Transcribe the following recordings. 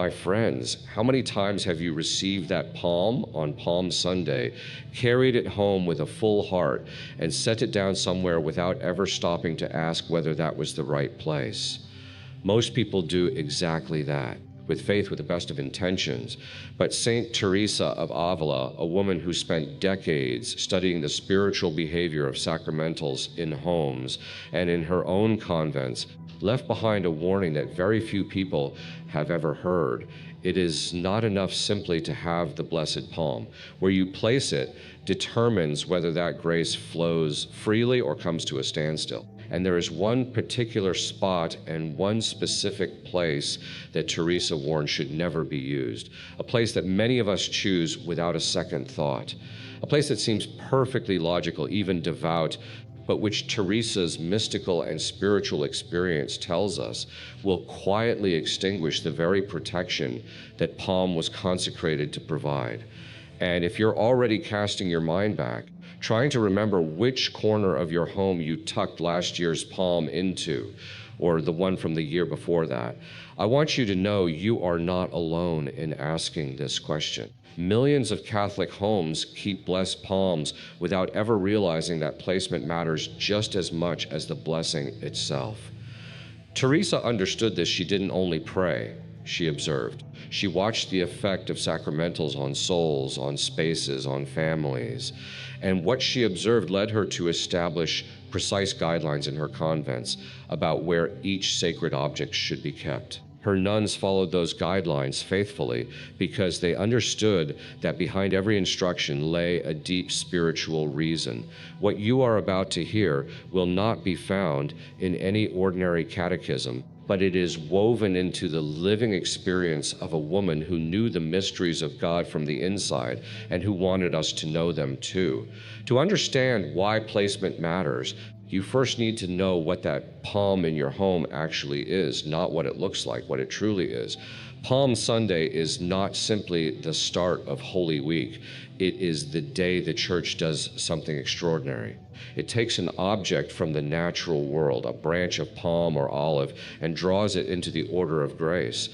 my friends, how many times have you received that palm on Palm Sunday, carried it home with a full heart, and set it down somewhere without ever stopping to ask whether that was the right place? Most people do exactly that, with faith with the best of intentions. But Saint Teresa of Avila, a woman who spent decades studying the spiritual behavior of sacramentals in homes and in her own convents, left behind a warning that very few people have ever heard. It is not enough simply to have the blessed palm. Where you place it determines whether that grace flows freely or comes to a standstill. And there is one particular spot and one specific place that Teresa warned should never be used, a place that many of us choose without a second thought, a place that seems perfectly logical, even devout, but which Teresa's mystical and spiritual experience tells us will quietly extinguish the very protection that palm was consecrated to provide. And if you're already casting your mind back, trying to remember which corner of your home you tucked last year's palm into, or the one from the year before that, I want you to know you are not alone in asking this question. Millions of Catholic homes keep blessed palms without ever realizing that placement matters just as much as the blessing itself. Teresa understood this. She didn't only pray, she observed. She watched the effect of sacramentals on souls, on spaces, on families. And what she observed led her to establish precise guidelines in her convents about where each sacred object should be kept. Her nuns followed those guidelines faithfully because they understood that behind every instruction lay a deep spiritual reason. What you are about to hear will not be found in any ordinary catechism, but it is woven into the living experience of a woman who knew the mysteries of God from the inside and who wanted us to know them too. To understand why placement matters, you first need to know what that palm in your home actually is, not what it looks like, what it truly is. Palm Sunday is not simply the start of Holy Week. It is the day the church does something extraordinary. It takes an object from the natural world, a branch of palm or olive, and draws it into the order of grace.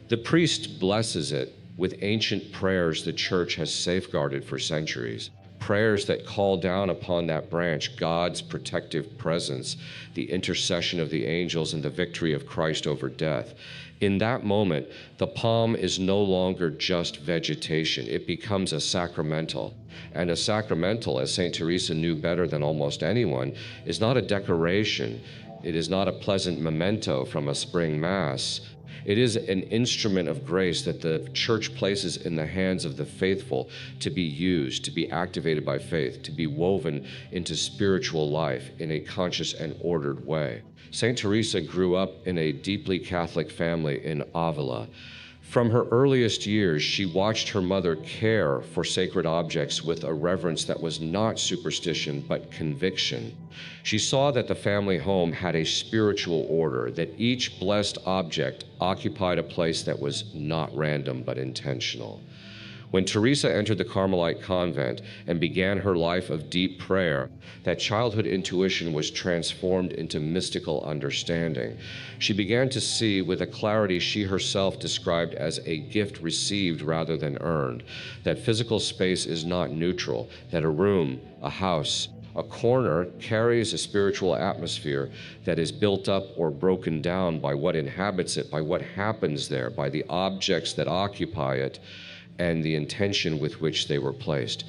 The priest blesses it with ancient prayers the church has safeguarded for centuries. Prayers that call down upon that branch God's protective presence, the intercession of the angels, and the victory of Christ over death. In that moment, the palm is no longer just vegetation. It becomes a sacramental. And a sacramental, as St. Teresa knew better than almost anyone, is not a decoration. It is not a pleasant memento from a spring mass. It is an instrument of grace that the church places in the hands of the faithful to be used, to be activated by faith, to be woven into spiritual life in a conscious and ordered way. St. Teresa grew up in a deeply Catholic family in Avila. From her earliest years, she watched her mother care for sacred objects with a reverence that was not superstition, but conviction. She saw that the family home had a spiritual order, that each blessed object occupied a place that was not random, but intentional. When Teresa entered the Carmelite convent and began her life of deep prayer, that childhood intuition was transformed into mystical understanding. She began to see with a clarity she herself described as a gift received rather than earned, that physical space is not neutral, that a room, a house, a corner carries a spiritual atmosphere that is built up or broken down by what inhabits it, by what happens there, by the objects that occupy it, and the intention with which they were placed.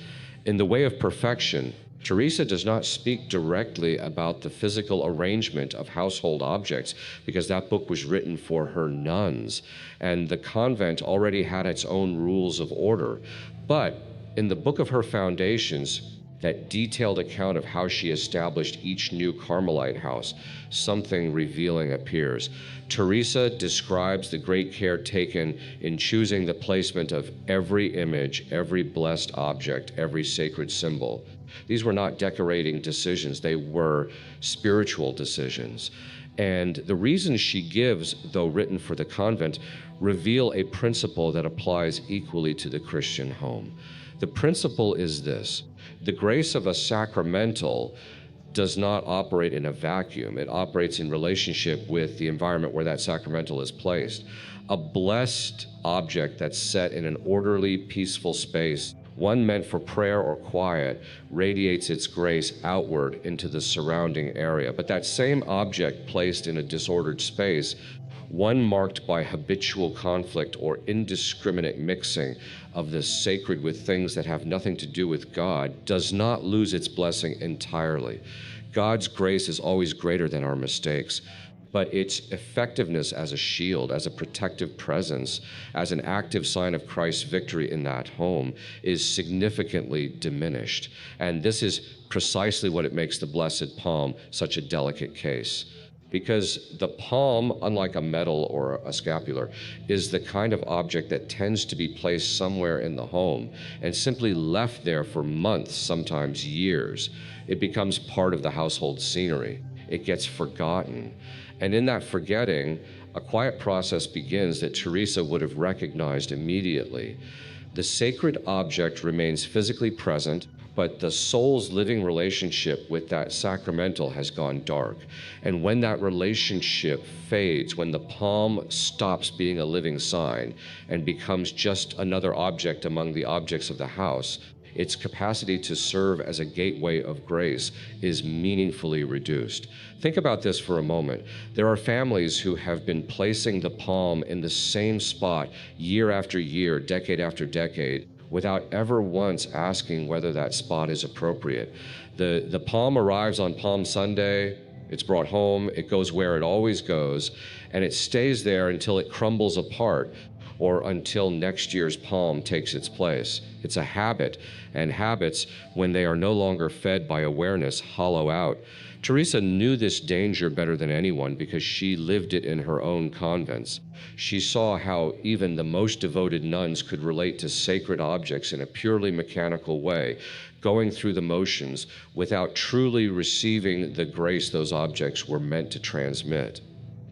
In the way of perfection, Teresa does not speak directly about the physical arrangement of household objects because that book was written for her nuns, and the convent already had its own rules of order. But in the book of her foundations, that detailed account of how she established each new Carmelite house, something revealing appears. Teresa describes the great care taken in choosing the placement of every image, every blessed object, every sacred symbol. These were not decorating decisions, they were spiritual decisions. And the reasons she gives, though written for the convent, reveal a principle that applies equally to the Christian home. The principle is this: the grace of a sacramental does not operate in a vacuum. It operates in relationship with the environment where that sacramental is placed. A blessed object that's set in an orderly, peaceful space, one meant for prayer or quiet, radiates its grace outward into the surrounding area. But that same object placed in a disordered space, one marked by habitual conflict or indiscriminate mixing of the sacred with things that have nothing to do with God, does not lose its blessing entirely. God's grace is always greater than our mistakes, but its effectiveness as a shield, as a protective presence, as an active sign of Christ's victory in that home is significantly diminished. And this is precisely what it makes the blessed palm such a delicate case. Because the palm, unlike a medal or a scapular, is the kind of object that tends to be placed somewhere in the home and simply left there for months, sometimes years. It becomes part of the household scenery. It gets forgotten. And in that forgetting, a quiet process begins that Teresa would have recognized immediately. The sacred object remains physically present, but the soul's living relationship with that sacramental has gone dark. And when that relationship fades, when the palm stops being a living sign and becomes just another object among the objects of the house, its capacity to serve as a gateway of grace is meaningfully reduced. Think about this for a moment. There are families who have been placing the palm in the same spot year after year, decade after decade, without ever once asking whether that spot is appropriate. The palm arrives on Palm Sunday, it's brought home, it goes where it always goes, and it stays there until it crumbles apart or until next year's palm takes its place. It's a habit, and habits, when they are no longer fed by awareness, hollow out. Teresa knew this danger better than anyone because she lived it in her own convents. She saw how even the most devoted nuns could relate to sacred objects in a purely mechanical way, going through the motions without truly receiving the grace those objects were meant to transmit.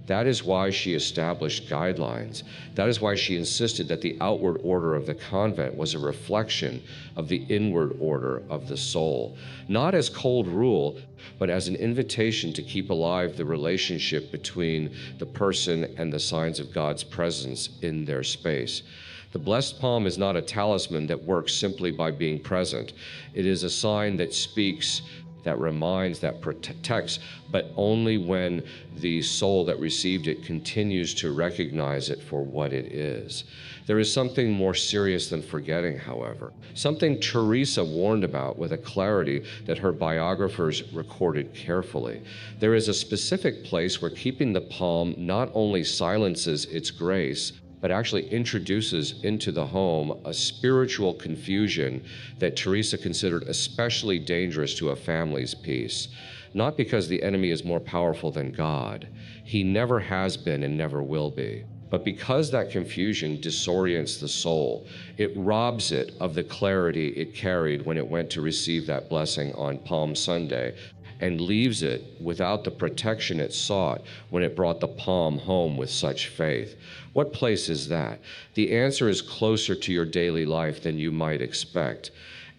That is why she established guidelines. That is why she insisted that the outward order of the convent was a reflection of the inward order of the soul, not as cold rule, but as an invitation to keep alive the relationship between the person and the signs of God's presence in their space. The blessed palm is not a talisman that works simply by being present. It is a sign that speaks, that reminds, that protects, but only when the soul that received it continues to recognize it for what it is. There is something more serious than forgetting, however, something Teresa warned about with a clarity that her biographers recorded carefully. There is a specific place where keeping the palm not only silences its grace, but actually introduces into the home a spiritual confusion that Teresa considered especially dangerous to a family's peace. Not because the enemy is more powerful than God. He never has been and never will be. But because that confusion disorients the soul, it robs it of the clarity it carried when it went to receive that blessing on Palm Sunday, and leaves it without the protection it sought when it brought the palm home with such faith. What place is that? The answer is closer to your daily life than you might expect.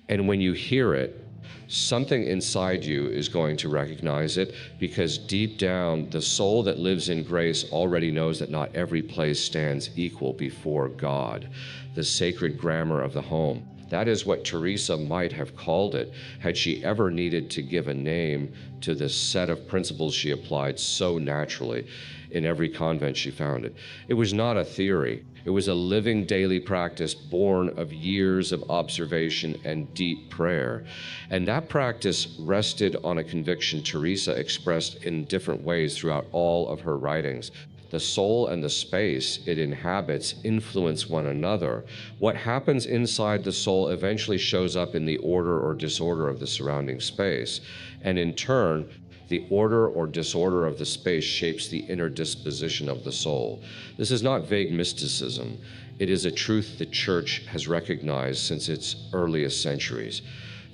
And when you hear it, something inside you is going to recognize it, because deep down, the soul that lives in grace already knows that not every place stands equal before God, the sacred grammar of the home. That is what Teresa might have called it had she ever needed to give a name to the set of principles she applied so naturally in every convent she founded. It was not a theory. It was a living daily practice born of years of observation and deep prayer. And that practice rested on a conviction Teresa expressed in different ways throughout all of her writings. The soul and the space it inhabits influence one another. What happens inside the soul eventually shows up in the order or disorder of the surrounding space. And in turn, the order or disorder of the space shapes the inner disposition of the soul. This is not vague mysticism. It is a truth the Church has recognized since its earliest centuries.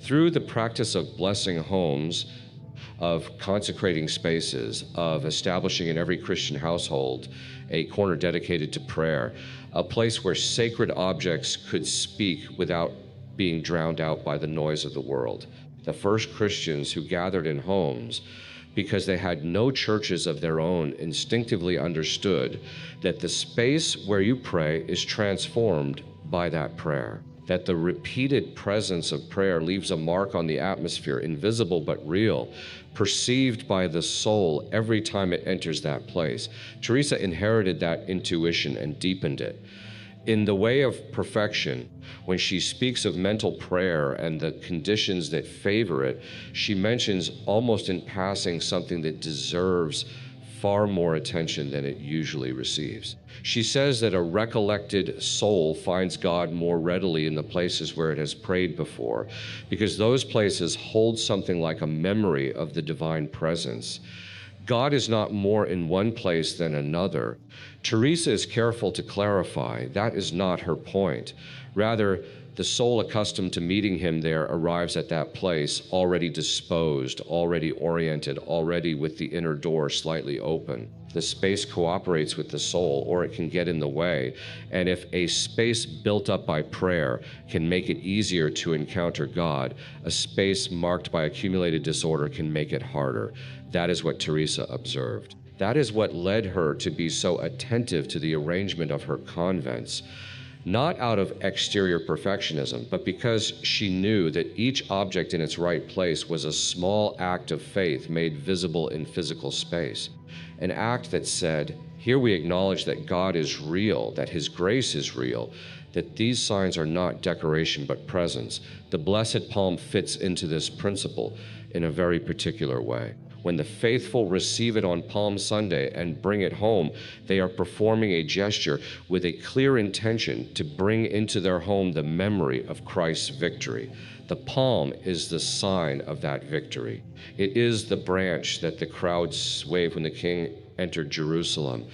Through the practice of blessing homes, of consecrating spaces, of establishing in every Christian household a corner dedicated to prayer, a place where sacred objects could speak without being drowned out by the noise of the world. the first Christians who gathered in homes, because they had no churches of their own, instinctively understood that the space where you pray is transformed by that prayer, that the repeated presence of prayer leaves a mark on the atmosphere, invisible but real, perceived by the soul every time it enters that place. Teresa inherited that intuition and deepened it. In The Way of Perfection, when she speaks of mental prayer and the conditions that favor it, she mentions almost in passing something that deserves far more attention than it usually receives. She says that a recollected soul finds God more readily in the places where it has prayed before, because those places hold something like a memory of the divine presence. God is not more in one place than another. Teresa is careful to clarify that is not her point. Rather, the soul accustomed to meeting him there arrives at that place already disposed, already oriented, already with the inner door slightly open. The space cooperates with the soul, or it can get in the way. And if a space built up by prayer can make it easier to encounter God, a space marked by accumulated disorder can make it harder. That is what Teresa observed. That is what led her to be so attentive to the arrangement of her convents, not out of exterior perfectionism, but because she knew that each object in its right place was a small act of faith made visible in physical space. An act that said, here we acknowledge that God is real, that his grace is real, that these signs are not decoration but presence. The blessed palm fits into this principle in a very particular way. When the faithful receive it on Palm Sunday and bring it home, they are performing a gesture with a clear intention to bring into their home the memory of Christ's victory. The palm is the sign of that victory. It is the branch that the crowds waved when the king entered Jerusalem.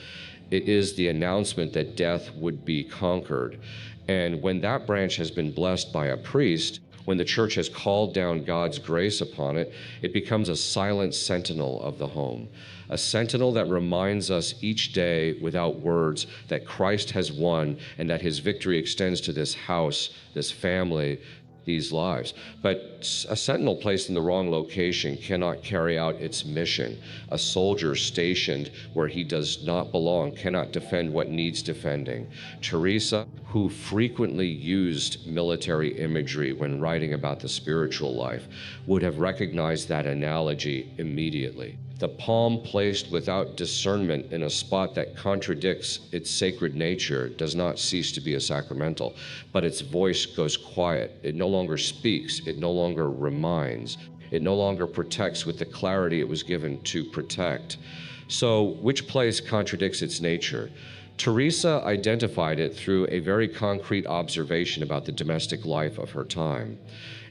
It is the announcement that death would be conquered. And when that branch has been blessed by a priest, when the church has called down God's grace upon it, it becomes a silent sentinel of the home, a sentinel that reminds us each day without words that Christ has won and that his victory extends to this house, this family, these lives. But a sentinel placed in the wrong location cannot carry out its mission. A soldier stationed where he does not belong cannot defend what needs defending. Teresa, who frequently used military imagery when writing about the spiritual life, would have recognized that analogy immediately. The palm placed without discernment in a spot that contradicts its sacred nature does not cease to be a sacramental, but its voice goes quiet. It no longer speaks. It no longer reminds. It no longer protects with the clarity it was given to protect. So, which place contradicts its nature? Teresa identified it through a very concrete observation about the domestic life of her time.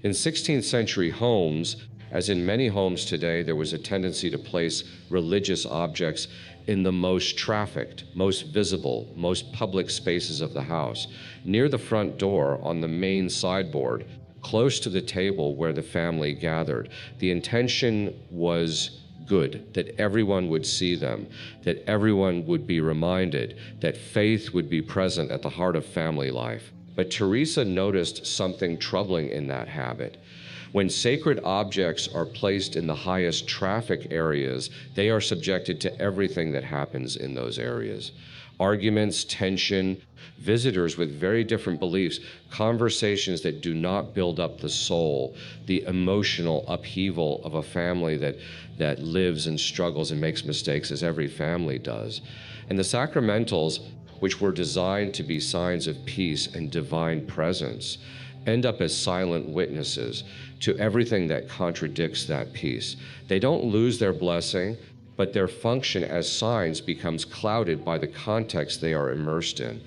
In 16th century homes, as in many homes today, there was a tendency to place religious objects in the most trafficked, most visible, most public spaces of the house, near the front door on the main sideboard, close to the table where the family gathered. The intention was good, that everyone would see them, that everyone would be reminded that faith would be present at the heart of family life. But Teresa noticed something troubling in that habit. When sacred objects are placed in the highest traffic areas, they are subjected to everything that happens in those areas. Arguments, tension, visitors with very different beliefs, conversations that do not build up the soul, the emotional upheaval of a family that lives and struggles and makes mistakes, as every family does. And the sacramentals, which were designed to be signs of peace and divine presence, end up as silent witnesses to everything that contradicts that peace. They don't lose their blessing, but their function as signs becomes clouded by the context they are immersed in.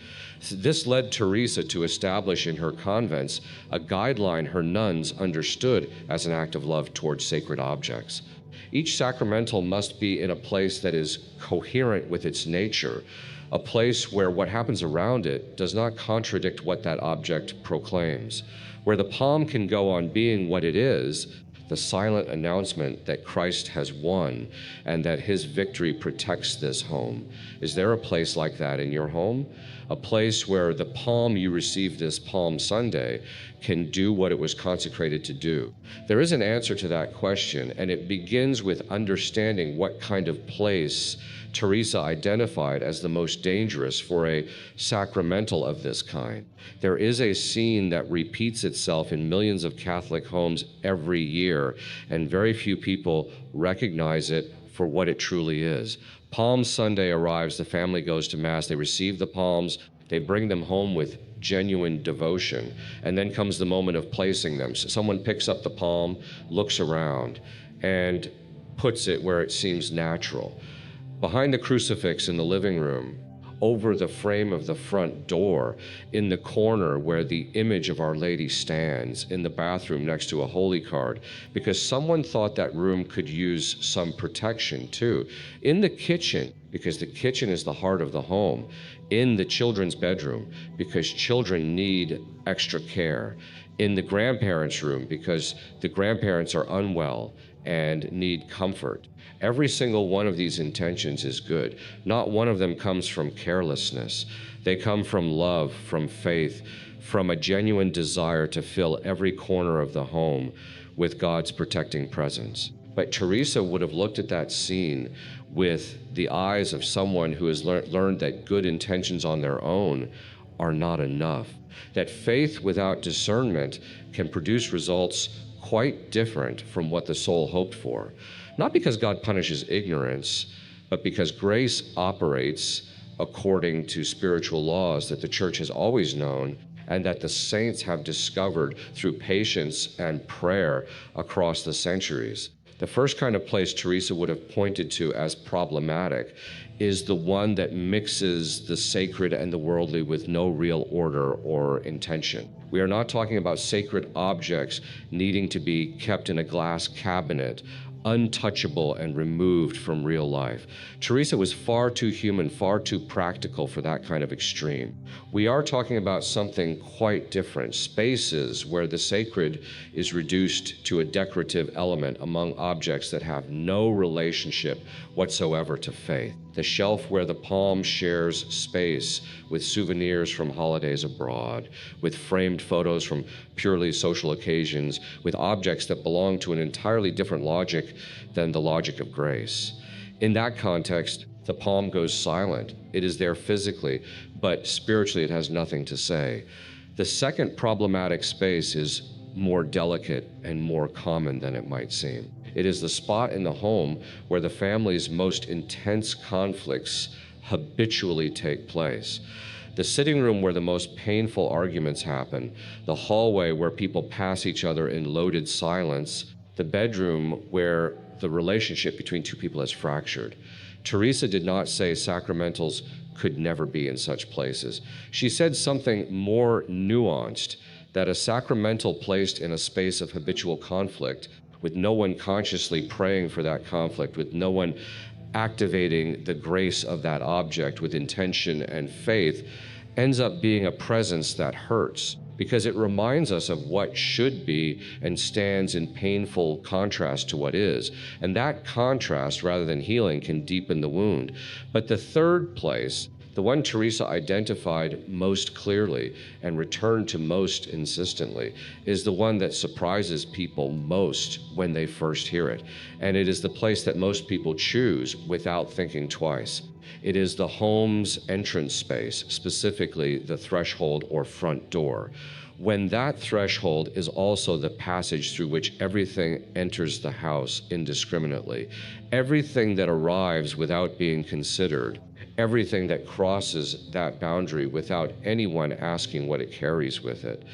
This led Teresa to establish in her convents a guideline her nuns understood as an act of love towards sacred objects. Each sacramental must be in a place that is coherent with its nature, a place where what happens around it does not contradict what that object proclaims, where the palm can go on being what it is, the silent announcement that Christ has won and that his victory protects this home. Is there a place like that in your home? a place where the palm you received this Palm Sunday can do what it was consecrated to do? There is an answer to that question, and it begins with understanding what kind of place Teresa identified as the most dangerous for a sacramental of this kind. There is a scene that repeats itself in millions of Catholic homes every year, and very few people recognize it for what it truly is. Palm Sunday arrives, the family goes to Mass, they receive the palms, they bring them home with genuine devotion, and then comes the moment of placing them. So someone picks up the palm, looks around, and puts it where it seems natural. Behind the crucifix in the living room, over the frame of the front door, in the corner where the image of Our Lady stands, in the bathroom next to a holy card, because someone thought that room could use some protection too. In the kitchen, because the kitchen is the heart of the home. In the children's bedroom, because children need extra care. In the grandparents' room, because the grandparents are unwell and need comfort. Every single one of these intentions is good. Not one of them comes from carelessness. They come from love, from faith, from a genuine desire to fill every corner of the home with God's protecting presence. But Teresa would have looked at that scene with the eyes of someone who has learned that good intentions on their own are not enough. That faith without discernment can produce results quite different from what the soul hoped for. Not because God punishes ignorance, but because grace operates according to spiritual laws that the Church has always known and that the saints have discovered through patience and prayer across the centuries. The first kind of place Teresa would have pointed to as problematic is the one that mixes the sacred and the worldly with no real order or intention. We are not talking about sacred objects needing to be kept in a glass cabinet, untouchable and removed from real life. Teresa was far too human, far too practical for that kind of extreme. We are talking about something quite different, spaces where the sacred is reduced to a decorative element among objects that have no relationship whatsoever to faith. The shelf where the palm shares space with souvenirs from holidays abroad, with framed photos from purely social occasions, with objects that belong to an entirely different logic than the logic of grace. In that context, the palm goes silent. It is there physically, but spiritually it has nothing to say. The second problematic space is more delicate and more common than it might seem. It is the spot in the home where the family's most intense conflicts habitually take place. The sitting room where the most painful arguments happen, the hallway where people pass each other in loaded silence, the bedroom where the relationship between two people has fractured. Teresa did not say sacramentals could never be in such places. She said something more nuanced, that a sacramental placed in a space of habitual conflict, with no one consciously praying for that conflict, with no one activating the grace of that object with intention and faith, ends up being a presence that hurts, because it reminds us of what should be and stands in painful contrast to what is. And that contrast, rather than healing, can deepen the wound. But the third place, the one Teresa identified most clearly and returned to most insistently, is the one that surprises people most when they first hear it. And it is the place that most people choose without thinking twice. It is the home's entrance space, specifically the threshold or front door. When that threshold is also the passage through which everything enters the house indiscriminately, everything that arrives without being considered, everything that crosses that boundary without anyone asking what it carries with it.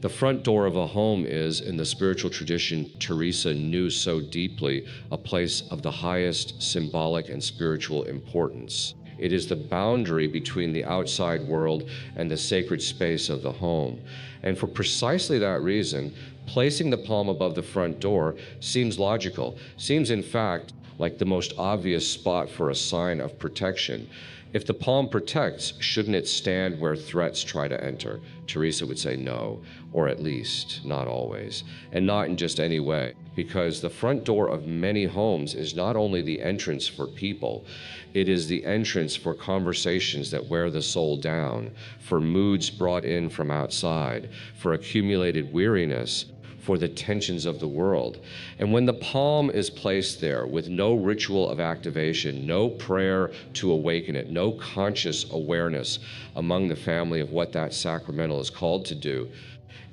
The front door of a home is, in the spiritual tradition Teresa knew so deeply, a place of the highest symbolic and spiritual importance. It is the boundary between the outside world and the sacred space of the home. And for precisely that reason, placing the palm above the front door seems logical, seems in fact like the most obvious spot for a sign of protection. If the palm protects, shouldn't it stand where threats try to enter? Teresa would say no, or at least not always, and not in just any way, because the front door of many homes is not only the entrance for people, it is the entrance for conversations that wear the soul down, for moods brought in from outside, for accumulated weariness, for the tensions of the world. And when the palm is placed there with no ritual of activation, no prayer to awaken it, no conscious awareness among the family of what that sacramental is called to do,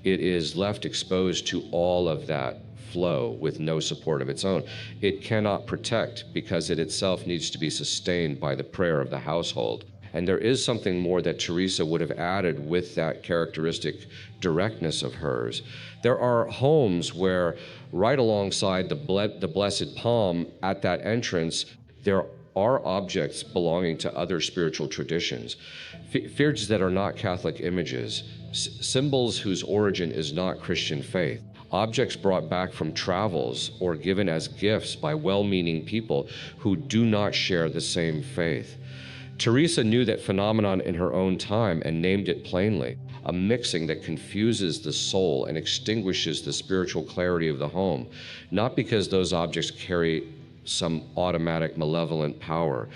it is left exposed to all of that flow with no support of its own. It cannot protect because it itself needs to be sustained by the prayer of the household. And there is something more that Teresa would have added with that characteristic directness of hers. There are homes where right alongside the blessed palm at that entrance, there are objects belonging to other spiritual traditions, figures that are not Catholic images, symbols whose origin is not Christian faith, objects brought back from travels or given as gifts by well-meaning people who do not share the same faith. Teresa knew that phenomenon in her own time and named it plainly, a mixing that confuses the soul and extinguishes the spiritual clarity of the home, not because those objects carry some automatic malevolent power.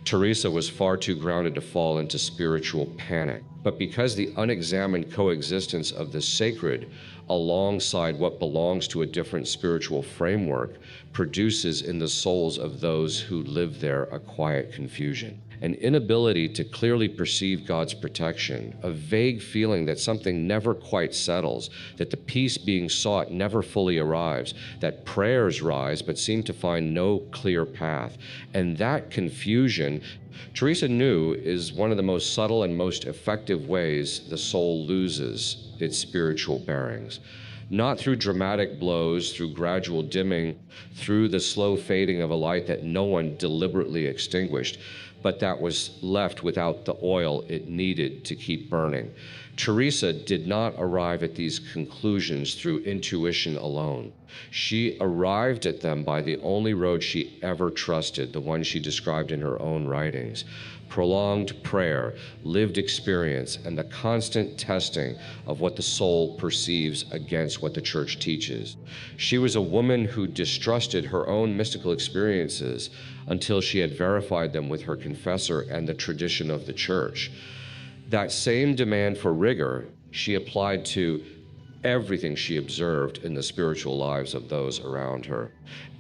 Teresa was far too grounded to fall into spiritual panic, but because the unexamined coexistence of the sacred alongside what belongs to a different spiritual framework produces in the souls of those who live there a quiet confusion, an inability to clearly perceive God's protection, a vague feeling that something never quite settles, that the peace being sought never fully arrives, that prayers rise but seem to find no clear path. And that confusion, Teresa knew, is one of the most subtle and most effective ways the soul loses its spiritual bearings. Not through dramatic blows, through gradual dimming, through the slow fading of a light that no one deliberately extinguished, but that was left without the oil it needed to keep burning. Teresa did not arrive at these conclusions through intuition alone. She arrived at them by the only road she ever trusted, the one she described in her own writings: prolonged prayer, lived experience, and the constant testing of what the soul perceives against what the church teaches. She was a woman who distrusted her own mystical experiences until she had verified them with her confessor and the tradition of the church. That same demand for rigor she applied to everything she observed in the spiritual lives of those around her.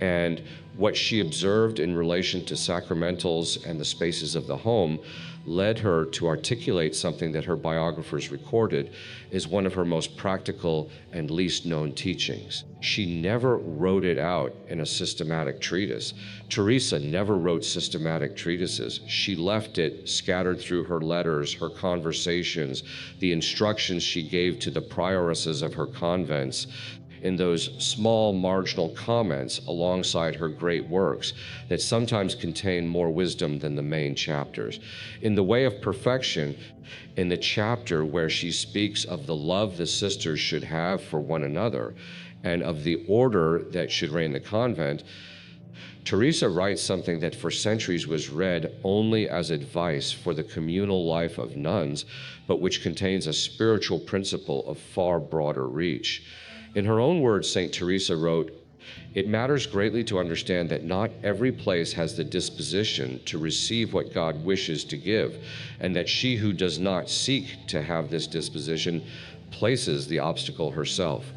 And what she observed in relation to sacramentals and the spaces of the home led her to articulate something that her biographers recorded is one of her most practical and least known teachings. She never wrote it out in a systematic treatise. Teresa never wrote systematic treatises. She left it scattered through her letters, her conversations, the instructions she gave to the prioresses of her convents, in those small marginal comments alongside her great works that sometimes contain more wisdom than the main chapters. In The Way of Perfection, in the chapter where she speaks of the love the sisters should have for one another and of the order that should reign in the convent, Teresa writes something that for centuries was read only as advice for the communal life of nuns, but which contains a spiritual principle of far broader reach. In her own words, St. Teresa wrote, "It matters greatly to understand that not every place has the disposition to receive what God wishes to give, and that she who does not seek to have this disposition places the obstacle herself."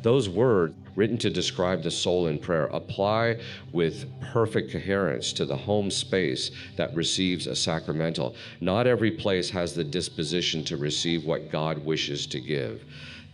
Those words, written to describe the soul in prayer, apply with perfect coherence to the home space that receives a sacramental. Not every place has the disposition to receive what God wishes to give.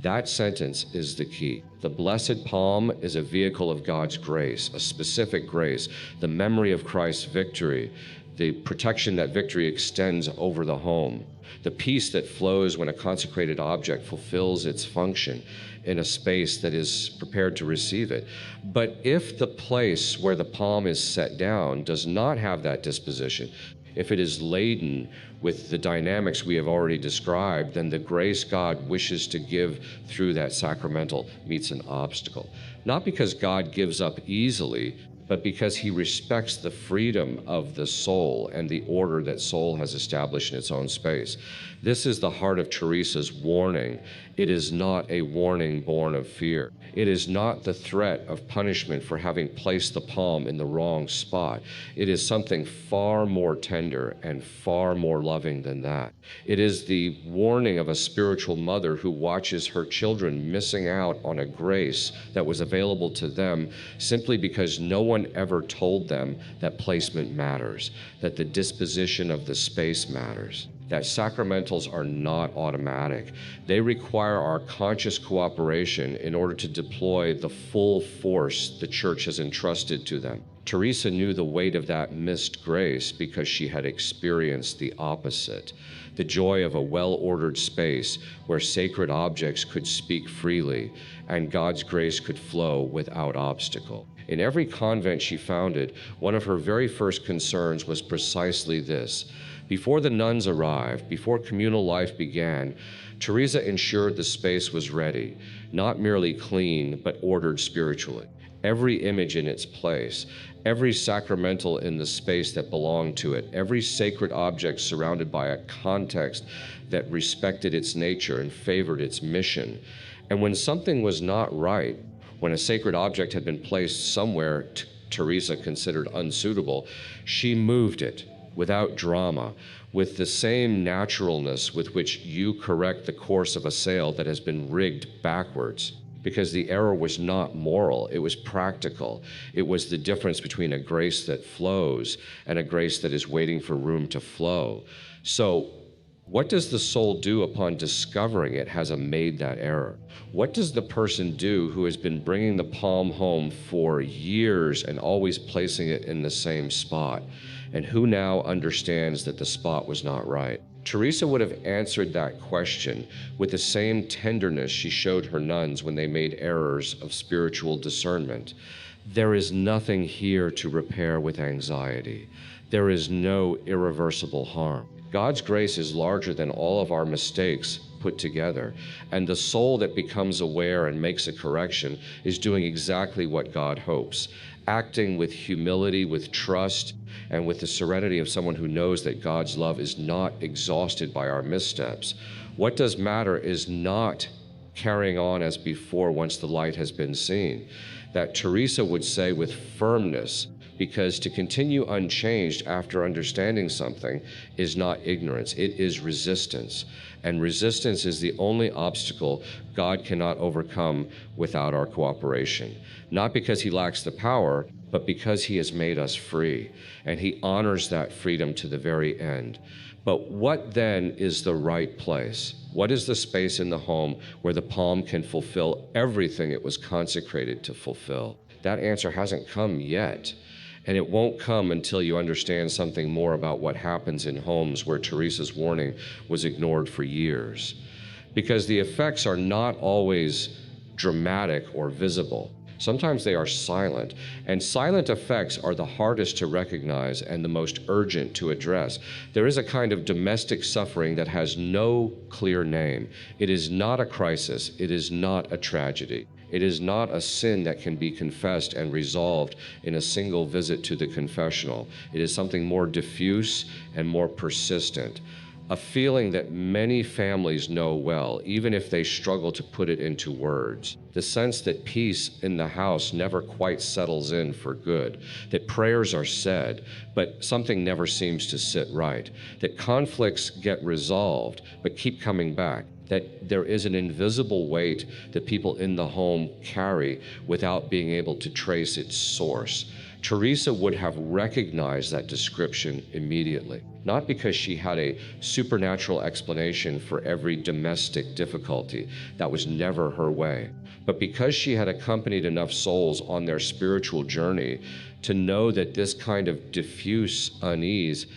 That sentence is the key. The blessed palm is a vehicle of God's grace, a specific grace, the memory of Christ's victory, the protection that victory extends over the home, the peace that flows when a consecrated object fulfills its function in a space that is prepared to receive it. But if the place where the palm is set down does not have that disposition, if it is laden with the dynamics we have already described, then the grace God wishes to give through that sacramental meets an obstacle. Not because God gives up easily, but because he respects the freedom of the soul and the order that soul has established in its own space. This is the heart of Teresa's warning. It is not a warning born of fear. It is not the threat of punishment for having placed the palm in the wrong spot. It is something far more tender and far more loving than that. It is the warning of a spiritual mother who watches her children missing out on a grace that was available to them simply because no one ever told them that placement matters, that the disposition of the space matters, that sacramentals are not automatic. They require our conscious cooperation in order to deploy the full force the Church has entrusted to them. Teresa knew the weight of that missed grace because she had experienced the opposite, the joy of a well-ordered space where sacred objects could speak freely and God's grace could flow without obstacle. In every convent she founded, one of her very first concerns was precisely this. Before the nuns arrived, before communal life began, Teresa ensured the space was ready, not merely clean, but ordered spiritually. Every image in its place, every sacramental in the space that belonged to it, every sacred object surrounded by a context that respected its nature and favored its mission. And when something was not right, when a sacred object had been placed somewhere Teresa considered unsuitable, she moved it without drama, with the same naturalness with which you correct the course of a sail that has been rigged backwards. Because the error was not moral, it was practical. It was the difference between a grace that flows and a grace that is waiting for room to flow. So, what does the soul do upon discovering it has made that error? What does the person do who has been bringing the palm home for years and always placing it in the same spot, and who now understands that the spot was not right? Teresa would have answered that question with the same tenderness she showed her nuns when they made errors of spiritual discernment. There is nothing here to repair with anxiety. There is no irreversible harm. God's grace is larger than all of our mistakes put together, and the soul that becomes aware and makes a correction is doing exactly what God hopes, acting with humility, with trust, and with the serenity of someone who knows that God's love is not exhausted by our missteps. What does matter is not carrying on as before once the light has been seen. That Teresa would say with firmness, because to continue unchanged after understanding something is not ignorance, it is resistance. And resistance is the only obstacle God cannot overcome without our cooperation. Not because he lacks the power, but because he has made us free, and he honors that freedom to the very end. But what then is the right place? What is the space in the home where the palm can fulfill everything it was consecrated to fulfill? That answer hasn't come yet. And it won't come until you understand something more about what happens in homes where Teresa's warning was ignored for years. Because the effects are not always dramatic or visible. Sometimes they are silent, and silent effects are the hardest to recognize and the most urgent to address. There is a kind of domestic suffering that has no clear name. It is not a crisis. It is not a tragedy. It is not a sin that can be confessed and resolved in a single visit to the confessional. It is something more diffuse and more persistent, a feeling that many families know well, even if they struggle to put it into words. The sense that peace in the house never quite settles in for good, that prayers are said, but something never seems to sit right, that conflicts get resolved, but keep coming back, that there is an invisible weight that people in the home carry without being able to trace its source. Teresa would have recognized that description immediately, not because she had a supernatural explanation for every domestic difficulty. That was never her way, but because she had accompanied enough souls on their spiritual journey to know that this kind of diffuse unease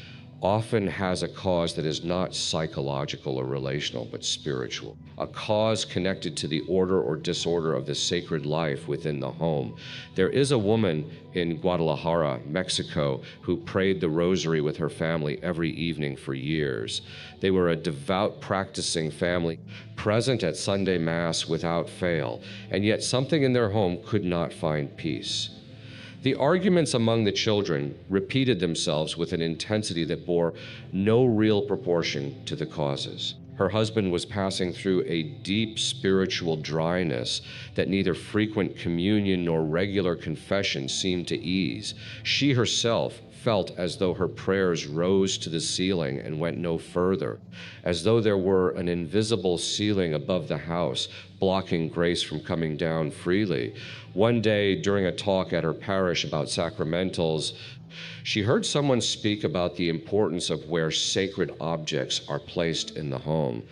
often has a cause that is not psychological or relational, but spiritual, a cause connected to the order or disorder of the sacred life within the home. There is a woman in Guadalajara, Mexico, who prayed the rosary with her family every evening for years. They were a devout, practicing family, present at Sunday Mass without fail, and yet something in their home could not find peace. The arguments among the children repeated themselves with an intensity that bore no real proportion to the causes. Her husband was passing through a deep spiritual dryness that neither frequent communion nor regular confession seemed to ease. She herself felt as though her prayers rose to the ceiling and went no further, as though there were an invisible ceiling above the house, blocking grace from coming down freely. One day, during a talk at her parish about sacramentals, she heard someone speak about the importance of where sacred objects are placed in the home.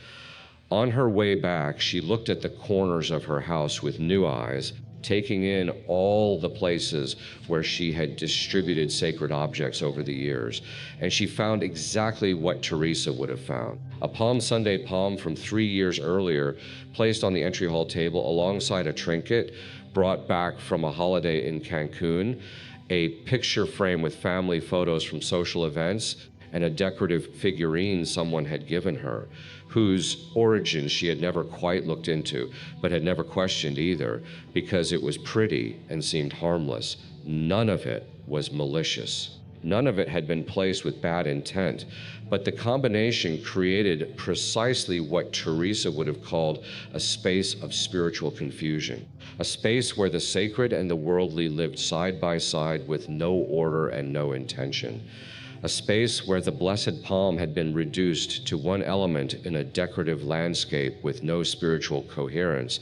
On her way back, she looked at the corners of her house with new eyes, taking in all the places where she had distributed sacred objects over the years. And she found exactly what Teresa would have found. A Palm Sunday palm from 3 years earlier, placed on the entry hall table alongside a trinket brought back from a holiday in Cancun, a picture frame with family photos from social events, and a decorative figurine someone had given her, whose origin she had never quite looked into, but had never questioned either, because it was pretty and seemed harmless. None of it was malicious. None of it had been placed with bad intent, but the combination created precisely what Teresa would have called a space of spiritual confusion, a space where the sacred and the worldly lived side by side with no order and no intention, a space where the blessed palm had been reduced to one element in a decorative landscape with no spiritual coherence,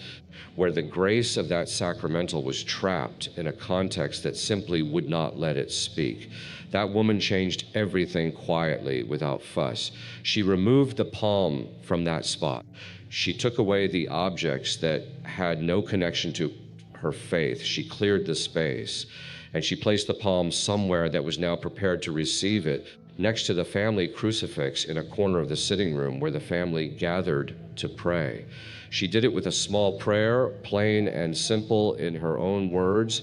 where the grace of that sacramental was trapped in a context that simply would not let it speak. That woman changed everything quietly, without fuss. She removed the palm from that spot. She took away the objects that had no connection to her faith. She cleared the space, and she placed the palm somewhere that was now prepared to receive it, next to the family crucifix in a corner of the sitting room where the family gathered to pray. She did it with a small prayer, plain and simple in her own words,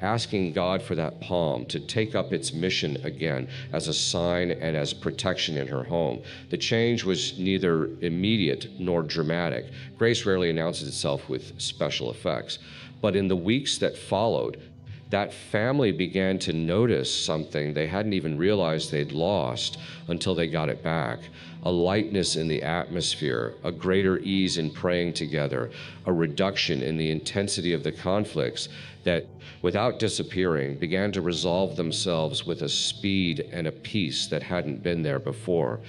asking God for that palm to take up its mission again as a sign and as protection in her home. The change was neither immediate nor dramatic. Grace rarely announces itself with special effects. But in the weeks that followed, that family began to notice something they hadn't even realized they'd lost until they got it back. A lightness in the atmosphere, a greater ease in praying together, a reduction in the intensity of the conflicts that, without disappearing, began to resolve themselves with a speed and a peace that hadn't been there before.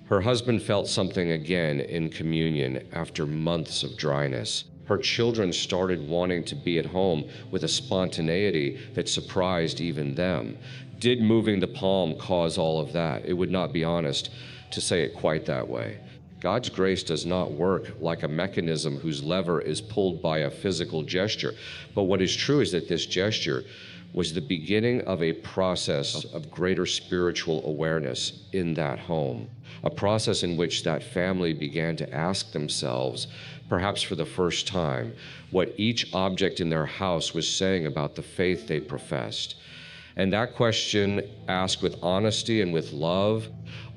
Her husband felt something again in communion after months of dryness. Her children started wanting to be at home with a spontaneity that surprised even them. Did moving the palm cause all of that? It would not be honest to say it quite that way. God's grace does not work like a mechanism whose lever is pulled by a physical gesture. But what is true is that this gesture was the beginning of a process of greater spiritual awareness in that home, a process in which that family began to ask themselves, perhaps for the first time, what each object in their house was saying about the faith they professed. And that question, asked with honesty and with love,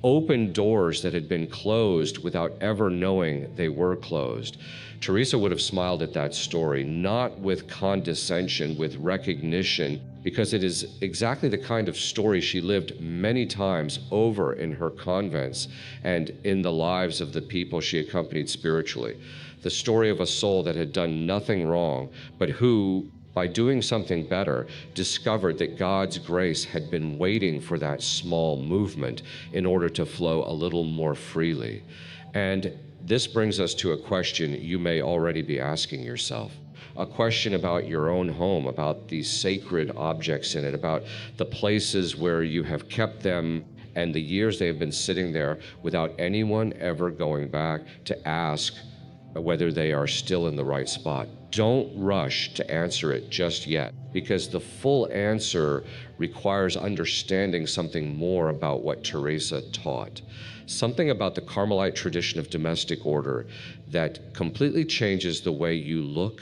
opened doors that had been closed without ever knowing they were closed. Teresa would have smiled at that story, not with condescension, with recognition, because it is exactly the kind of story she lived many times over in her convents and in the lives of the people she accompanied spiritually. The story of a soul that had done nothing wrong, but who, by doing something better, discovered that God's grace had been waiting for that small movement in order to flow a little more freely. And this brings us to a question you may already be asking yourself, a question about your own home, about these sacred objects in it, about the places where you have kept them and the years they have been sitting there without anyone ever going back to ask whether they are still in the right spot. Don't rush to answer it just yet, because the full answer requires understanding something more about what Teresa taught. Something about the Carmelite tradition of domestic order that completely changes the way you look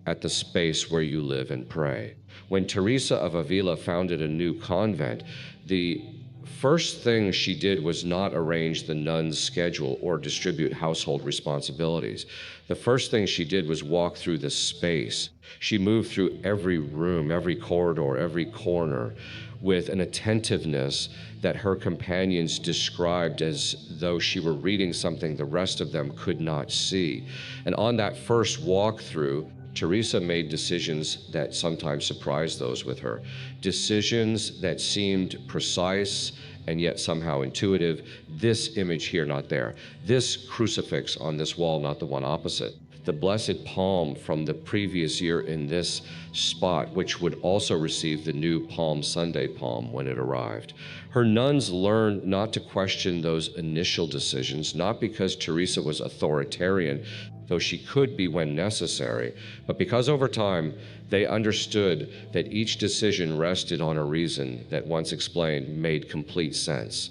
at the space where you live and pray. When Teresa of Avila founded a new convent, the First thing she did was not arrange the nuns' schedule or distribute household responsibilities. The first thing she did was walk through the space. She moved through every room, every corridor, every corner with an attentiveness that her companions described as though she were reading something the rest of them could not see. And on that first walk through, Teresa made decisions that sometimes surprised those with her, decisions that seemed precise and yet somehow intuitive. This image here, not there. This crucifix on this wall, not the one opposite. The blessed palm from the previous year in this spot, which would also receive the new Palm Sunday palm when it arrived. Her nuns learned not to question those initial decisions, not because Teresa was authoritarian, though she could be when necessary, but because over time they understood that each decision rested on a reason that, once explained, made complete sense.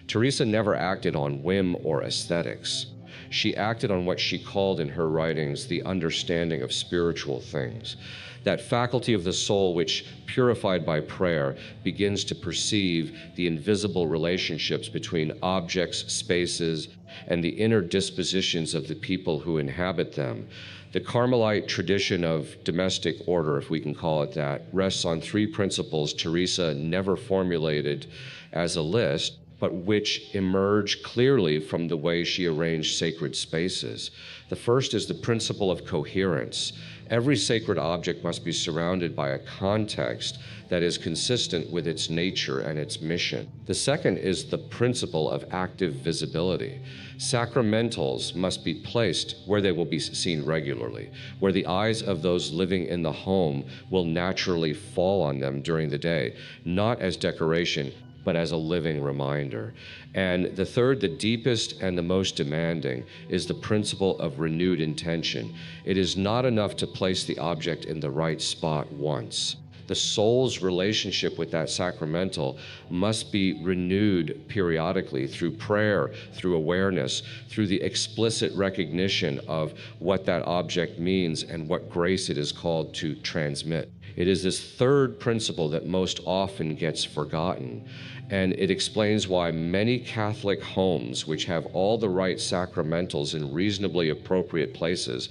Teresa never acted on whim or aesthetics. She acted on what she called in her writings the understanding of spiritual things, that faculty of the soul which, purified by prayer, begins to perceive the invisible relationships between objects, spaces, and the inner dispositions of the people who inhabit them. The Carmelite tradition of domestic order, if we can call it that, rests on three principles Teresa never formulated as a list, but which emerge clearly from the way she arranged sacred spaces. The first is the principle of coherence. Every sacred object must be surrounded by a context that is consistent with its nature and its mission. The second is the principle of active visibility. Sacramentals must be placed where they will be seen regularly, where the eyes of those living in the home will naturally fall on them during the day, not as decoration, but as a living reminder. And the third, the deepest and the most demanding, is the principle of renewed intention. It is not enough to place the object in the right spot once. The soul's relationship with that sacramental must be renewed periodically through prayer, through awareness, through the explicit recognition of what that object means and what grace it is called to transmit. It is this third principle that most often gets forgotten, and it explains why many Catholic homes, which have all the right sacramentals in reasonably appropriate places,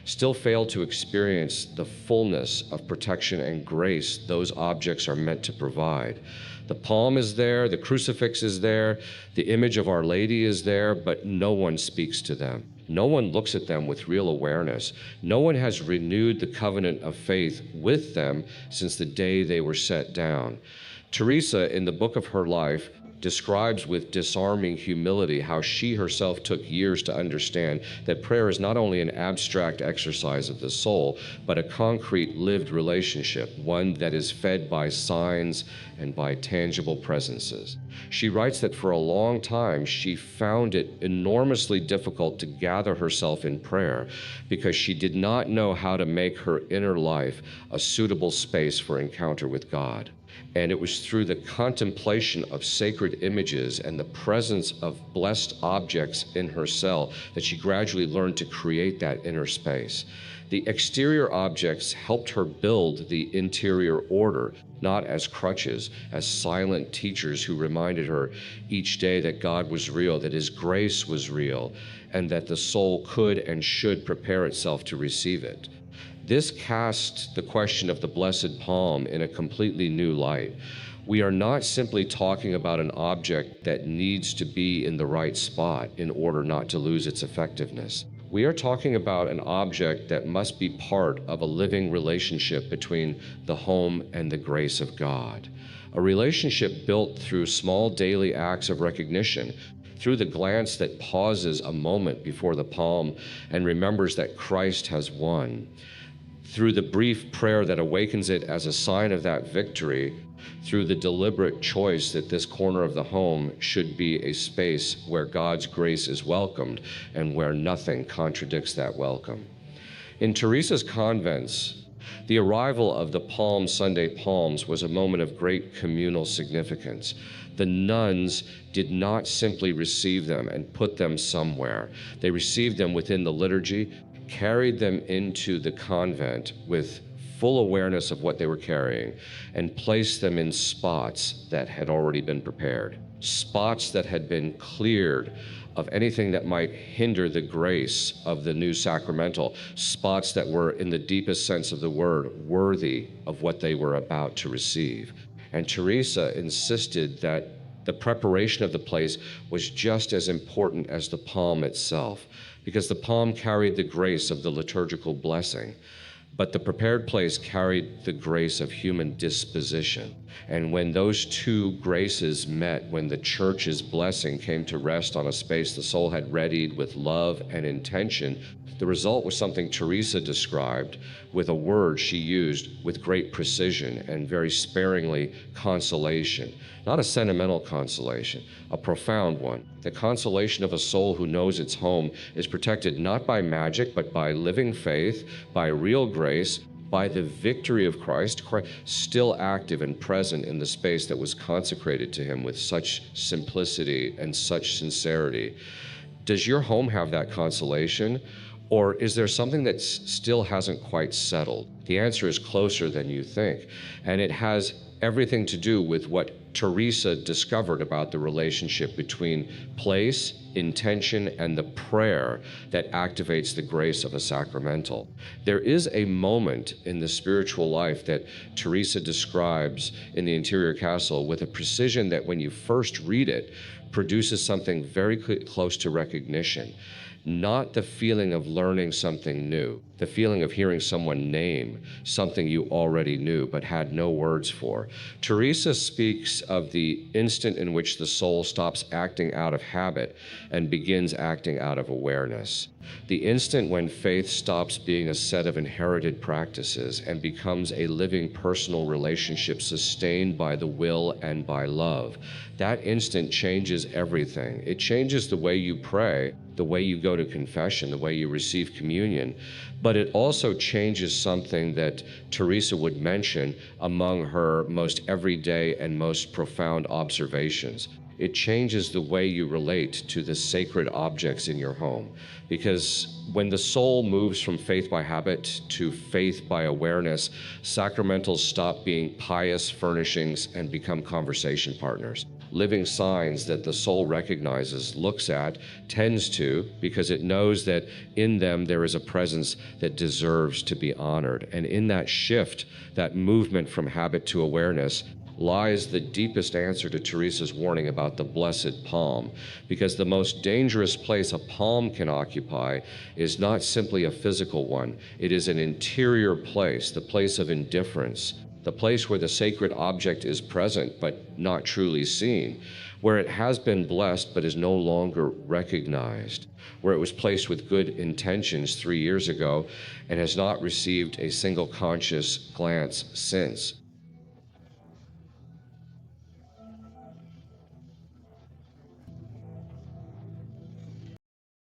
still fail to experience the fullness of protection and grace those objects are meant to provide. The palm is there, the crucifix is there, the image of Our Lady is there, but no one speaks to them. No one looks at them with real awareness. No one has renewed the covenant of faith with them since the day they were set down. Teresa, in the book of her life, describes with disarming humility how she herself took years to understand that prayer is not only an abstract exercise of the soul, but a concrete lived relationship, one that is fed by signs and by tangible presences. She writes that for a long time she found it enormously difficult to gather herself in prayer because she did not know how to make her inner life a suitable space for encounter with God. And it was through the contemplation of sacred images and the presence of blessed objects in her cell that she gradually learned to create that inner space. The exterior objects helped her build the interior order, not as crutches, as silent teachers who reminded her each day that God was real, that His grace was real, and that the soul could and should prepare itself to receive it. This cast the question of the blessed palm in a completely new light. We are not simply talking about an object that needs to be in the right spot in order not to lose its effectiveness. We are talking about an object that must be part of a living relationship between the home and the grace of God. A relationship built through small daily acts of recognition, through the glance that pauses a moment before the palm and remembers that Christ has won, through the brief prayer that awakens it as a sign of that victory, through the deliberate choice that this corner of the home should be a space where God's grace is welcomed and where nothing contradicts that welcome. In Teresa's convents, the arrival of the Palm Sunday palms was a moment of great communal significance. The nuns did not simply receive them and put them somewhere. They received them within the liturgy, carried them into the convent with full awareness of what they were carrying, and placed them in spots that had already been prepared, spots that had been cleared of anything that might hinder the grace of the new sacramental, spots that were, in the deepest sense of the word, worthy of what they were about to receive. And Teresa insisted that the preparation of the place was just as important as the palm itself, because the palm carried the grace of the liturgical blessing, but the prepared place carried the grace of human disposition. And when those two graces met, when the church's blessing came to rest on a space the soul had readied with love and intention, the result was something Teresa described with a word she used with great precision and very sparingly: consolation. Not a sentimental consolation, a profound one. The consolation of a soul who knows its home is protected not by magic, but by living faith, by real grace, by the victory of Christ still active and present in the space that was consecrated to him with such simplicity and such sincerity. Does your home have that consolation? Or is there something that still hasn't quite settled? The answer is closer than you think. And it has everything to do with what Teresa discovered about the relationship between place, intention, and the prayer that activates the grace of a sacramental. There is a moment in the spiritual life that Teresa describes in the Interior Castle with a precision that, when you first read it, produces something very close to recognition. Not the feeling of learning something new, the feeling of hearing someone name something you already knew but had no words for. Teresa speaks of the instant in which the soul stops acting out of habit and begins acting out of awareness. The instant when faith stops being a set of inherited practices and becomes a living personal relationship sustained by the will and by love. That instant changes everything. It changes the way you pray, the way you go to confession, the way you receive communion, but it also changes something that Teresa would mention among her most everyday and most profound observations. It changes the way you relate to the sacred objects in your home. Because when the soul moves from faith by habit to faith by awareness, sacramentals stop being pious furnishings and become conversation partners. Living signs that the soul recognizes, looks at, tends to, because it knows that in them there is a presence that deserves to be honored. And in that shift, that movement from habit to awareness, lies the deepest answer to Teresa's warning about the blessed palm, because the most dangerous place a palm can occupy is not simply a physical one. It is an interior place, the place of indifference, the place where the sacred object is present but not truly seen, where it has been blessed but is no longer recognized, where it was placed with good intentions 3 years ago and has not received a single conscious glance since.